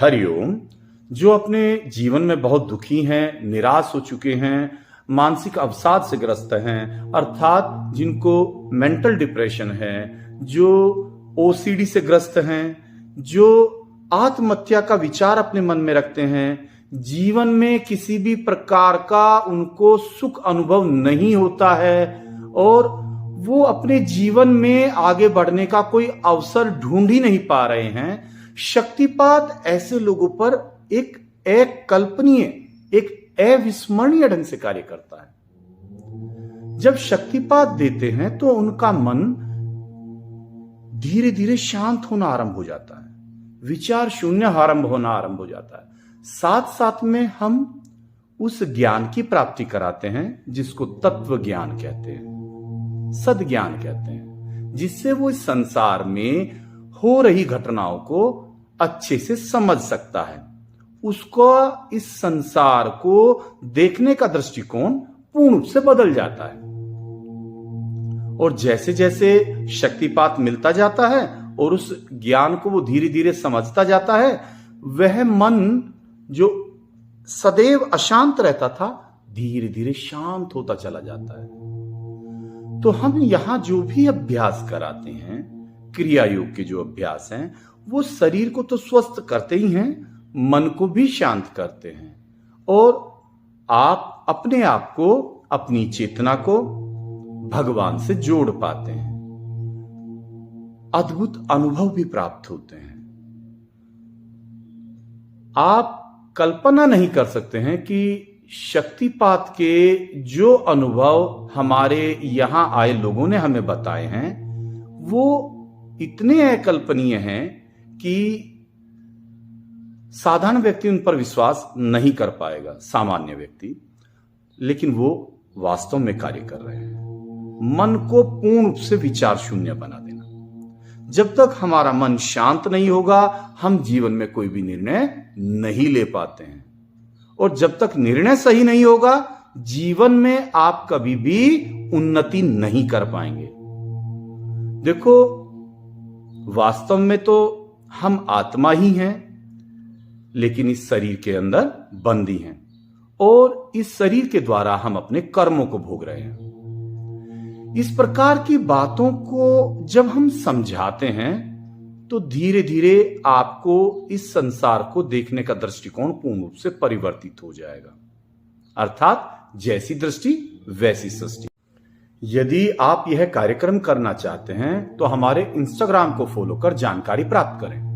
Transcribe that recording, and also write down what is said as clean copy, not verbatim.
हरिओम। जो अपने जीवन में बहुत दुखी हैं, निराश हो चुके हैं, मानसिक अवसाद से ग्रस्त हैं, अर्थात जिनको मेंटल डिप्रेशन है, जो ओसीडी से ग्रस्त हैं, जो आत्महत्या का विचार अपने मन में रखते हैं, जीवन में किसी भी प्रकार का उनको सुख अनुभव नहीं होता है और वो अपने जीवन में आगे बढ़ने का कोई अवसर ढूंढ ही नहीं पा रहे हैं, शक्तिपात ऐसे लोगों पर एक अकल्पनीय, एक अविस्मरणीय ढंग से कार्य करता है। जब शक्तिपात देते हैं तो उनका मन धीरे धीरे शांत होना आरंभ हो जाता है, विचार शून्य आरंभ होना आरंभ हो जाता है। साथ साथ में हम उस ज्ञान की प्राप्ति कराते हैं जिसको तत्व ज्ञान कहते हैं, सद ज्ञान कहते हैं, जिससे वो इस संसार में हो रही घटनाओं को अच्छे से समझ सकता है। उसको इस संसार को देखने का दृष्टिकोण पूर्ण रूप से बदल जाता है और जैसे जैसे शक्तिपात मिलता जाता है और उस ज्ञान को वो धीरे धीरे समझता जाता है, वह मन जो सदैव अशांत रहता था धीरे धीरे शांत होता चला जाता है। तो हम यहां जो भी अभ्यास कराते हैं, क्रिया योग के जो अभ्यास हैं, वो शरीर को तो स्वस्थ करते ही हैं, मन को भी शांत करते हैं और आप अपने आप को, अपनी चेतना को भगवान से जोड़ पाते हैं। अद्भुत अनुभव भी प्राप्त होते हैं। आप कल्पना नहीं कर सकते हैं कि शक्तिपात के जो अनुभव हमारे यहां आए लोगों ने हमें बताए हैं, वो इतने अकल्पनीय हैं कि साधारण व्यक्ति उन पर विश्वास नहीं कर पाएगा, सामान्य व्यक्ति, लेकिन वो वास्तव में कार्य कर रहे हैं। मन को पूर्ण रूप से विचार शून्य बना देना। जब तक हमारा मन शांत नहीं होगा, हम जीवन में कोई भी निर्णय नहीं ले पाते हैं और जब तक निर्णय सही नहीं होगा, जीवन में आप कभी भी उन्नति नहीं कर पाएंगे। देखो, वास्तव में तो हम आत्मा ही हैं, लेकिन इस शरीर के अंदर बंदी हैं और इस शरीर के द्वारा हम अपने कर्मों को भोग रहे हैं। इस प्रकार की बातों को जब हम समझाते हैं तो धीरे धीरे आपको इस संसार को देखने का दृष्टिकोण पूर्ण रूप से परिवर्तित हो जाएगा, अर्थात जैसी दृष्टि वैसी सृष्टि। यदि आप यह कार्यक्रम करना चाहते हैं तो हमारे इंस्टाग्राम को फॉलो कर जानकारी प्राप्त करें।